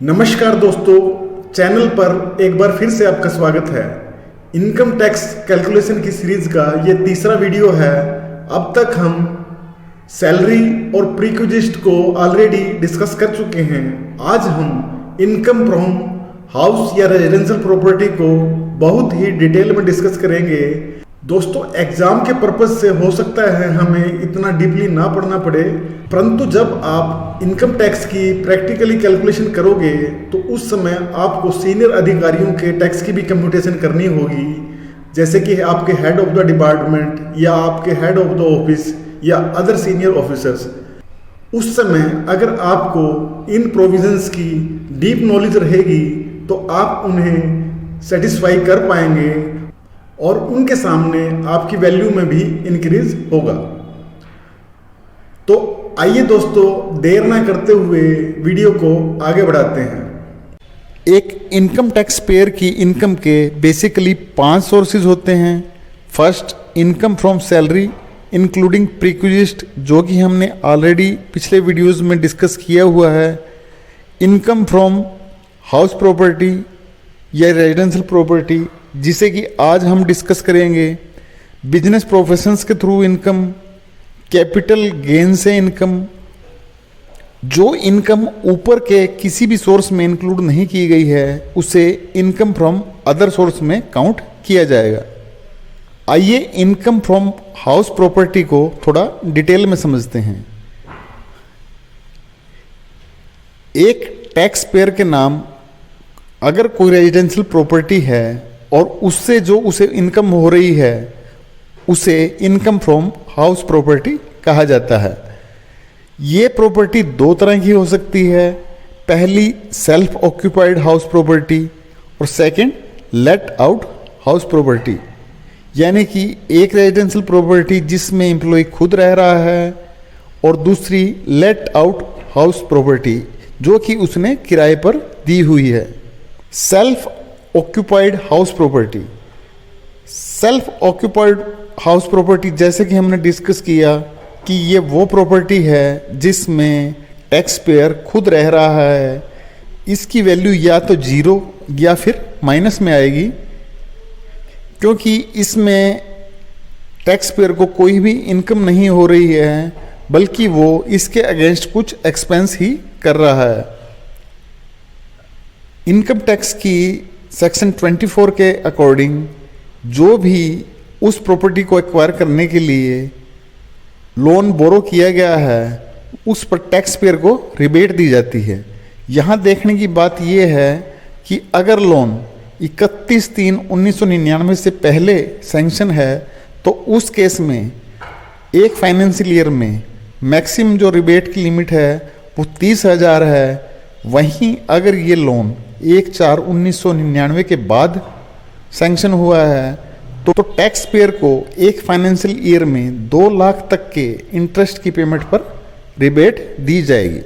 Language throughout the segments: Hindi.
नमस्कार दोस्तों, चैनल पर एक बार फिर से आपका स्वागत है। इनकम टैक्स कैलकुलेशन की सीरीज का ये तीसरा वीडियो है। अब तक हम सैलरी और प्रीक्विजिट को ऑलरेडी डिस्कस कर चुके हैं। आज हम इनकम फ्रॉम हाउस या रेजिडेंशियल प्रॉपर्टी को बहुत ही डिटेल में डिस्कस करेंगे। दोस्तों, एग्जाम के पर्पज से हो सकता है हमें इतना डीपली ना पढ़ना पड़े, परंतु जब आप इनकम टैक्स की प्रैक्टिकली कैलकुलेशन करोगे तो उस समय आपको सीनियर अधिकारियों के टैक्स की भी कंप्यूटेशन करनी होगी, जैसे कि आपके हेड ऑफ द डिपार्टमेंट या आपके हेड ऑफ द ऑफिस या अदर सीनियर ऑफिसर्स। उस समय अगर आपको इन प्रोविजंस की डीप नॉलेज रहेगी तो आप उन्हें सेटिस्फाई कर पाएंगे और उनके सामने आपकी वैल्यू में भी इंक्रीज होगा। तो आइए दोस्तों, देर ना करते हुए वीडियो को आगे बढ़ाते हैं। एक इनकम टैक्स पेयर की इनकम के बेसिकली 5 सोर्सेज होते हैं। First, income from salary including perquisite, जो कि हमने ऑलरेडी पिछले वीडियोस में डिस्कस किया हुआ है। इनकम फ्रॉम हाउस प्रॉपर्टी या रेजिडेंशियल प्रॉपर्टी, जिसे कि आज हम डिस्कस करेंगे। बिजनेस प्रोफेशंस के थ्रू इनकम, कैपिटल गेन से इनकम। जो इनकम ऊपर के किसी भी सोर्स में इंक्लूड नहीं की गई है उसे इनकम फ्रॉम अदर सोर्स में काउंट किया जाएगा। आइए इनकम फ्रॉम हाउस प्रॉपर्टी को थोड़ा डिटेल में समझते हैं। एक टैक्स पेयर के नाम अगर कोई रेजिडेंशियल प्रॉपर्टी है और उससे जो उसे इनकम हो रही है उसे इनकम फ्रॉम हाउस प्रॉपर्टी कहा जाता है। ये प्रॉपर्टी 2 तरह की हो सकती है। पहली सेल्फ ऑक्यूपाइड हाउस प्रॉपर्टी और second let out house property, यानी कि एक रेजिडेंशियल प्रॉपर्टी जिसमें एम्प्लॉय खुद रह रहा है और दूसरी लेट आउट हाउस प्रॉपर्टी जो कि उसने किराए पर दी हुई है। Self occupied house property, self occupied house property जैसे कि हमने डिस्कस किया कि ये वो प्रॉपर्टी है जिसमें टैक्स पेयर खुद रह रहा है। इसकी वैल्यू या तो 0 या फिर माइनस में आएगी, क्योंकि इसमें टैक्स पेयर को कोई भी इनकम नहीं हो रही है, बल्कि वो इसके अगेंस्ट कुछ एक्सपेंस ही कर रहा है। इनकम टैक्स की सेक्शन 24 के अकॉर्डिंग जो भी उस प्रॉपर्टी को एक्वायर करने के लिए लोन बोरो किया गया है उस पर टैक्स पेयर को रिबेट दी जाती है। यहाँ देखने की बात यह है कि अगर लोन 31/3/1999 से पहले सैंक्शन है तो उस केस में एक फाइनेंशियल ईयर में मैक्सिमम जो रिबेट की लिमिट है वो 30,000 है। वहीं अगर ये लोन 1/4/1999 के बाद सैंक्शन हुआ है तो टैक्स पेयर को एक फाइनेंशियल ईयर में 2 लाख तक के इंटरेस्ट की पेमेंट पर रिबेट दी जाएगी।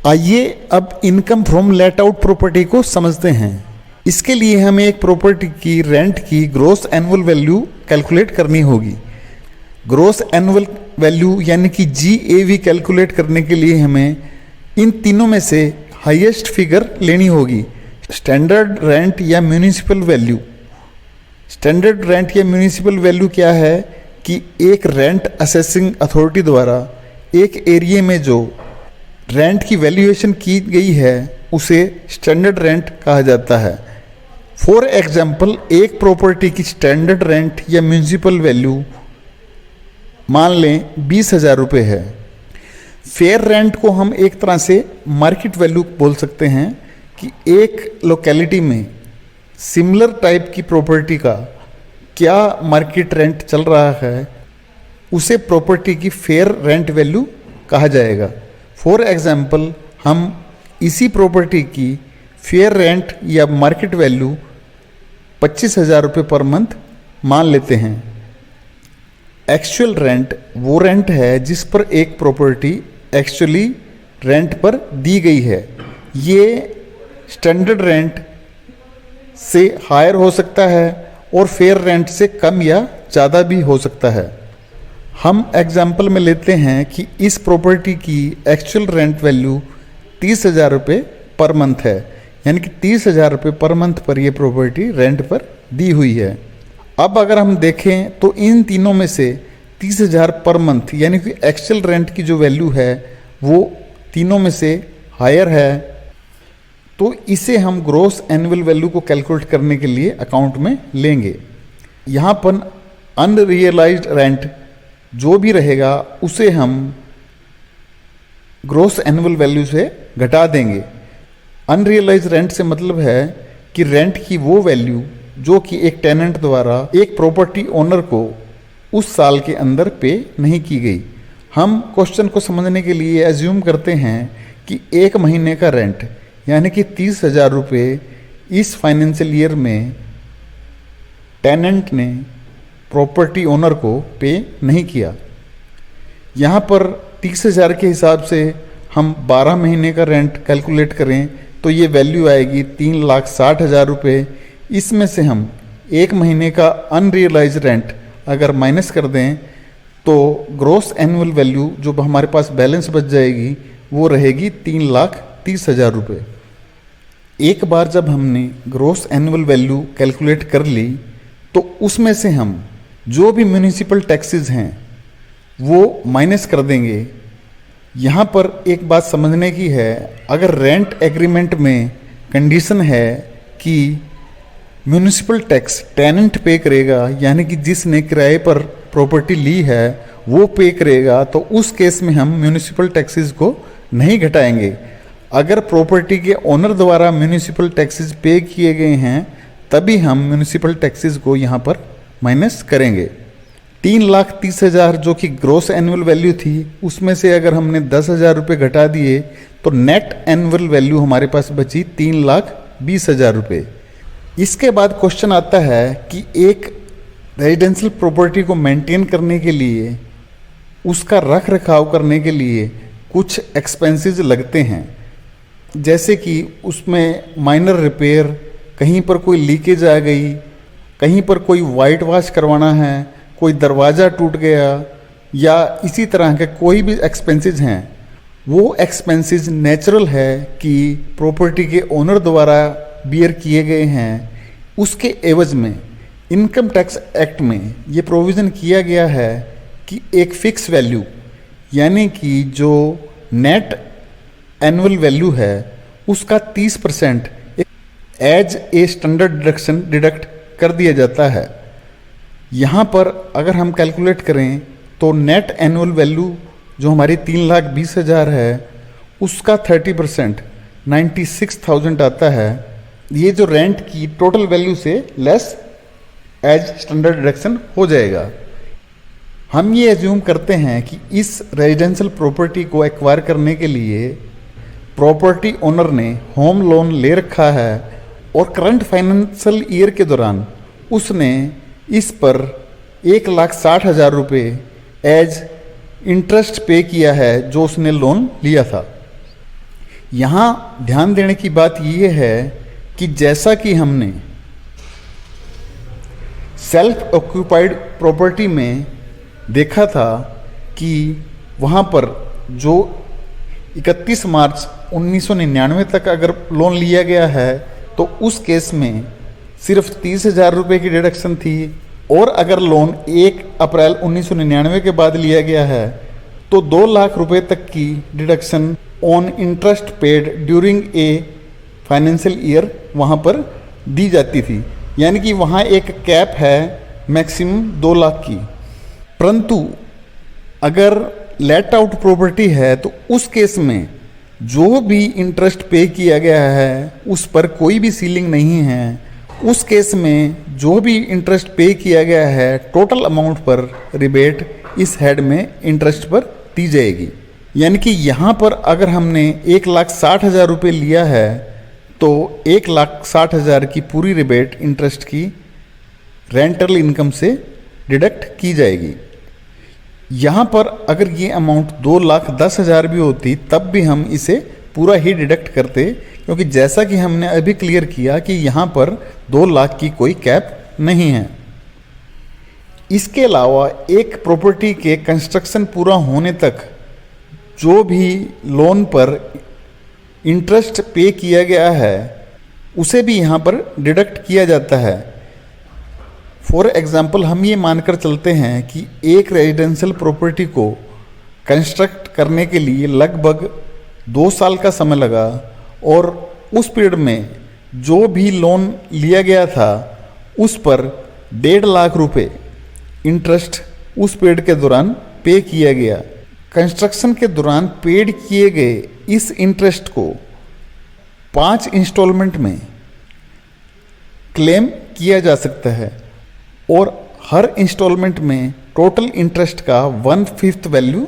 आइए अब income from late out property को समझते हैं। इसके लिए हमें एक प्रॉपर्टी की रेंट की ग्रॉस एनुअल वैल्यू कैलकुलेट करनी होगी। ग्रॉस एनुअल वैल्यू यानी कि GAV कैलकुलेट करने के लिए हमें इन तीनों में से हाईएस्ट फिगर लेनी होगी, स्टैंडर्ड रेंट या म्यूनिसिपल वैल्यू। स्टैंडर्ड रेंट या म्यूनिसिपल वैल्यू क्या है कि एक रेंट असेसिंग अथॉरिटी द्वारा एक एरिया में जो रेंट की वैल्यूएशन की गई है उसे स्टैंडर्ड रेंट कहा जाता है। फॉर एग्जांपल, एक प्रॉपर्टी की स्टैंडर्ड रेंट या म्यूनिसिपल वैल्यू मान लें 20,000 रुपये है। फेयर रेंट को हम एक तरह से मार्केट वैल्यू बोल सकते हैं कि एक लोकेलिटी में सिमिलर टाइप की प्रॉपर्टी का क्या मार्केट रेंट चल रहा है उसे प्रॉपर्टी की फेयर रेंट वैल्यू कहा जाएगा। फॉर एग्जांपल, हम इसी प्रॉपर्टी की फेयर रेंट या मार्केट वैल्यू 25,000 रुपये पर मंथ मान लेते हैं। एक्चुअल रेंट वो रेंट है जिस पर एक प्रॉपर्टी एक्चुअली रेंट पर दी गई है। ये स्टैंडर्ड रेंट से हायर हो सकता है और फेयर रेंट से कम या ज़्यादा भी हो सकता है। हम एग्जाम्पल में लेते हैं कि इस प्रॉपर्टी की एक्चुअल रेंट वैल्यू 30,000 रुपये पर मंथ है, यानी कि 30,000 रुपये पर मंथ पर ये प्रॉपर्टी रेंट पर दी हुई है। अब अगर हम देखें तो इन तीनों में से 30,000 पर मंथ यानी कि एक्चुअल रेंट की जो वैल्यू है वो तीनों में से हायर है, तो इसे हम ग्रॉस एनुअल वैल्यू को कैलकुलेट करने के लिए अकाउंट में लेंगे। यहाँ पर अनरियलाइज्ड रेंट जो भी रहेगा उसे हम ग्रॉस एनुअल वैल्यू से घटा देंगे। अनरियलाइज्ड रेंट से मतलब है कि रेंट की वो वैल्यू जो कि एक टेनेंट द्वारा एक प्रॉपर्टी ओनर को उस साल के अंदर पे नहीं की गई। हम क्वेश्चन को समझने के लिए एज्यूम करते हैं कि एक महीने का रेंट यानी कि 30,000 रुपये इस फाइनेंशियल ईयर में टेनेंट ने प्रॉपर्टी ओनर को पे नहीं किया। यहाँ पर 30,000 के हिसाब से हम 12 महीने का रेंट कैलकुलेट करें तो ये वैल्यू आएगी 3,60,000 रुपये। इसमें से हम एक महीने का अनरियलाइज रेंट अगर माइनस कर दें तो ग्रॉस एनुअल वैल्यू जो हमारे पास बैलेंस बच जाएगी वो रहेगी 3,30,000 रुपये। एक बार जब हमने ग्रॉस एनुअल वैल्यू कैलकुलेट कर ली तो उसमें से हम जो भी म्यूनिसिपल टैक्सेस हैं वो माइनस कर देंगे। यहाँ पर एक बात समझने की है, अगर रेंट एग्रीमेंट में कंडीशन है कि म्यूनिसिपल टैक्स टेनेंट पे करेगा यानी कि जिसने किराए पर प्रॉपर्टी ली है वो पे करेगा, तो उस केस में हम म्यूनिसिपल टैक्सेस को नहीं घटाएंगे। अगर प्रॉपर्टी के ओनर द्वारा म्यूनिसिपल टैक्सेस पे किए गए हैं तभी हम म्यूनिसिपल टैक्सेस को यहाँ पर माइनस करेंगे। 3,30,000 जो कि ग्रॉस एनुअल वैल्यू थी उसमें से अगर हमने 10,000 रुपये घटा दिए तो नेट एनुअल वैल्यू हमारे पास बची 3,20,000 रुपये। इसके बाद क्वेश्चन आता है कि एक रेजिडेंशियल प्रॉपर्टी को मेंटेन करने के लिए, उसका रख रखाव करने के लिए कुछ एक्सपेंसेस लगते हैं, जैसे कि उसमें माइनर रिपेयर, कहीं पर कोई लीकेज आ गई, कहीं पर कोई वाइट वॉश करवाना है, कोई दरवाज़ा टूट गया या इसी तरह के कोई भी एक्सपेंसेस हैं। वो एक्सपेंसेस नेचुरल है कि प्रॉपर्टी के ओनर द्वारा बियर किए गए हैं। उसके एवज में इनकम टैक्स एक्ट में ये प्रोविज़न किया गया है कि एक फ़िक्स वैल्यू यानी कि जो नेट एनुअल वैल्यू है उसका 30% as a standard deduction deduct कर दिया जाता है। यहाँ पर अगर हम कैलकुलेट करें तो नेट एनुअल वैल्यू जो हमारी 3,20,000 है उसका 30% 96,000 आता है। ये जो रेंट की टोटल वैल्यू से लेस एज स्टैंडर्ड डिडक्शन हो जाएगा। हम ये एज्यूम करते हैं कि इस रेजिडेंशियल प्रॉपर्टी को एक्वायर करने के लिए प्रॉपर्टी ओनर ने होम लोन ले रखा है और करंट फाइनेंशियल ईयर के दौरान उसने इस पर 1,60,000 रुपये एज इंटरेस्ट पे किया है जो उसने लोन लिया था। यहाँ ध्यान देने की बात ये है कि जैसा कि हमने सेल्फ ऑक्यूपाइड प्रॉपर्टी में देखा था कि वहाँ पर जो 31 मार्च 1999 तक अगर लोन लिया गया है तो उस केस में सिर्फ 30,000 रुपये की डिडक्शन थी, और अगर लोन 1 अप्रैल 1999 के बाद लिया गया है तो 2 लाख रुपए तक की deduction on interest paid during a financial year वहाँ पर दी जाती थी, यानी कि वहाँ एक कैप है मैक्सिमम 2 लाख की। परंतु अगर लेट आउट प्रॉपर्टी है तो उस केस में जो भी इंटरेस्ट पे किया गया है उस पर कोई भी सीलिंग नहीं है। उस केस में जो भी इंटरेस्ट पे किया गया है टोटल अमाउंट पर रिबेट इस हेड में इंटरेस्ट पर दी जाएगी। यानी कि यहाँ पर अगर हमने 1,60,000 रुपये लिया है तो 1,60,000 की पूरी रिबेट इंटरेस्ट की रेंटल इनकम से डिडक्ट की जाएगी। यहाँ पर अगर ये अमाउंट 2,10,000 भी होती तब भी हम इसे पूरा ही डिडक्ट करते, क्योंकि जैसा कि हमने अभी क्लियर किया कि यहाँ पर 2 लाख की कोई कैप नहीं है। इसके अलावा एक प्रॉपर्टी के कंस्ट्रक्शन पूरा होने तक जो भी लोन पर इंटरेस्ट पे किया गया है उसे भी यहाँ पर डिडक्ट किया जाता है। फॉर एग्जाम्पल हम ये मानकर चलते हैं कि एक रेजिडेंशियल प्रॉपर्टी को कंस्ट्रक्ट करने के लिए लगभग 2 साल का समय लगा और उस पीरियड में जो भी लोन लिया गया था उस पर 1.5 लाख रुपए इंटरेस्ट उस पीरियड के दौरान पे किया गया। कंस्ट्रक्शन के दौरान पेड किए गए इस इंटरेस्ट को 5 इंस्टॉलमेंट में क्लेम किया जा सकता है और हर इंस्टॉलमेंट में टोटल इंटरेस्ट का 1/5 वैल्यू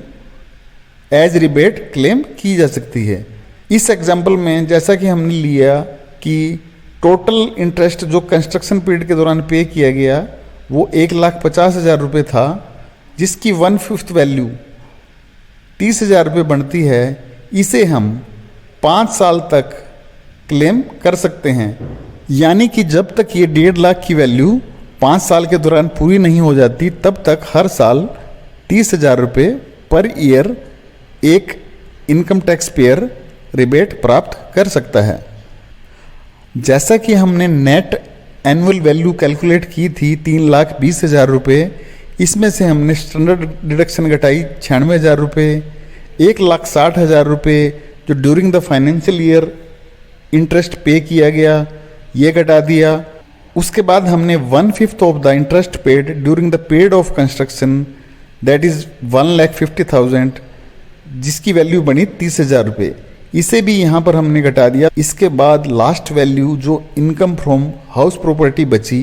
एज रिबेट क्लेम की जा सकती है। इस एग्जाम्पल में जैसा कि हमने लिया कि टोटल इंटरेस्ट जो कंस्ट्रक्शन पीरियड के दौरान पे किया गया वो 1,50,000 रुपये था, जिसकी 1/5 वैल्यू 30,000 रुपये बनती है। इसे हम 5 साल तक क्लेम कर सकते हैं, यानी कि जब तक ये 1.5 लाख की वैल्यू 5 साल के दौरान पूरी नहीं हो जाती तब तक हर साल 30,000 रुपये पर ईयर एक इनकम टैक्स पेयर रिबेट प्राप्त कर सकता है। जैसा कि हमने नेट एनुअल वैल्यू कैलकुलेट की थी 3,20,000 रुपये, इसमें से हमने स्टैंडर्ड डिडक्शन घटाई 96,000 रुपये, 1,60,000 रुपये जो during the financial year interest पे किया गया ये घटा दिया। उसके बाद हमने 1/5 of the interest paid during the period of construction that is 1,50,000 जिसकी वैल्यू बनी 30,000 रुपये, इसे भी यहाँ पर हमने घटा दिया। इसके बाद लास्ट वैल्यू जो इनकम फ्रॉम हाउस प्रॉपर्टी बची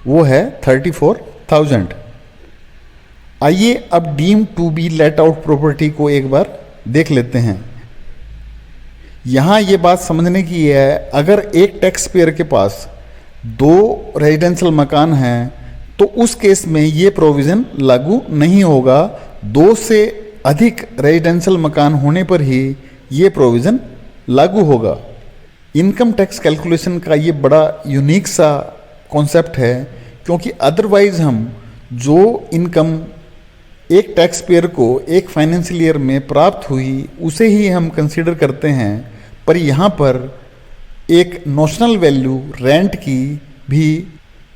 वो है 34,000। आइए अब deem to be let out property को एक बार देख लेते हैं। यहाँ ये बात समझने की है, अगर एक टैक्स पेयर के पास 2 रेजिडेंशियल मकान हैं तो उस केस में ये प्रोविज़न लागू नहीं होगा। 2 से अधिक रेजिडेंशियल मकान होने पर ही ये प्रोविज़न लागू होगा। इनकम टैक्स कैलकुलेशन का ये बड़ा यूनिक सा कॉन्सेप्ट है, क्योंकि अदरवाइज हम जो इनकम एक टैक्स पेयर को एक फाइनेंशियल ईयर में प्राप्त हुई उसे ही हम कंसीडर करते हैं, पर यहाँ पर एक नोशनल वैल्यू रेंट की भी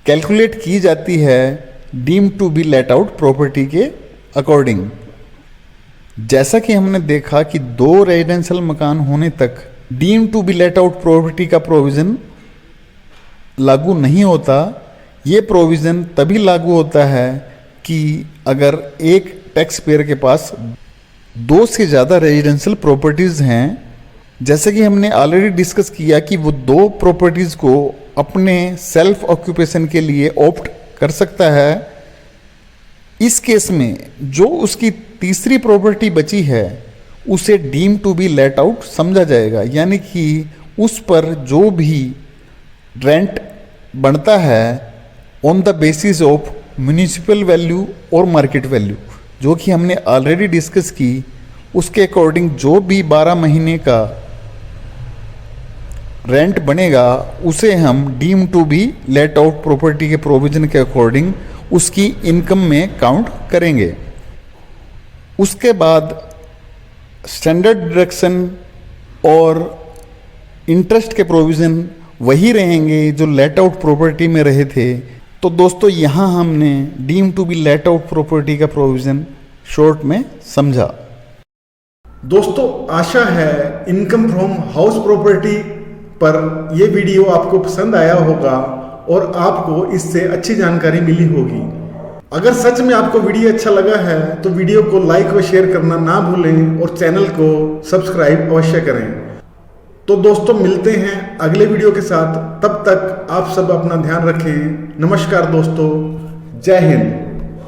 कैलकुलेट की जाती है deem to be let out property के अकॉर्डिंग। जैसा कि हमने देखा कि 2 रेजिडेंशियल मकान होने तक deem to be let out property का प्रोविज़न लागू नहीं होता। ये प्रोविज़न तभी लागू होता है कि अगर एक टैक्स पेयर के पास 2 से ज़्यादा रेजिडेंशियल प्रॉपर्टीज़ हैं। जैसे कि हमने ऑलरेडी डिस्कस किया कि वो 2 प्रॉपर्टीज़ को अपने सेल्फ ऑक्यूपेशन के ऑप्ट कर सकता है। इस केस में जो उसकी तीसरी प्रॉपर्टी बची है उसे deem to be let out समझा जाएगा, यानी कि उस पर जो भी रेंट बनता है on the basis of municipal value और मार्केट वैल्यू, जो कि हमने ऑलरेडी डिस्कस की। उसके अकॉर्डिंग जो भी 12 महीने का रेंट बनेगा उसे हम deem to be let out property के प्रोविज़न के अकॉर्डिंग उसकी इनकम में काउंट करेंगे। उसके बाद स्टैंडर्ड डिडक्शन और इंटरेस्ट के प्रोविज़न वही रहेंगे जो लेट आउट प्रॉपर्टी में रहे थे। तो दोस्तों यहाँ हमने deem to be let out property का प्रोविज़न शॉर्ट में समझा। दोस्तों आशा है इनकम फ्रॉम हाउस प्रॉपर्टी पर यह वीडियो आपको पसंद आया होगा और आपको इससे अच्छी जानकारी मिली होगी। अगर सच में आपको वीडियो अच्छा लगा है तो वीडियो को लाइक व शेयर करना ना भूलें और चैनल को सब्सक्राइब अवश्य करें। तो दोस्तों मिलते हैं अगले वीडियो के साथ, तब तक आप सब अपना ध्यान रखें। नमस्कार दोस्तों, जय हिंद।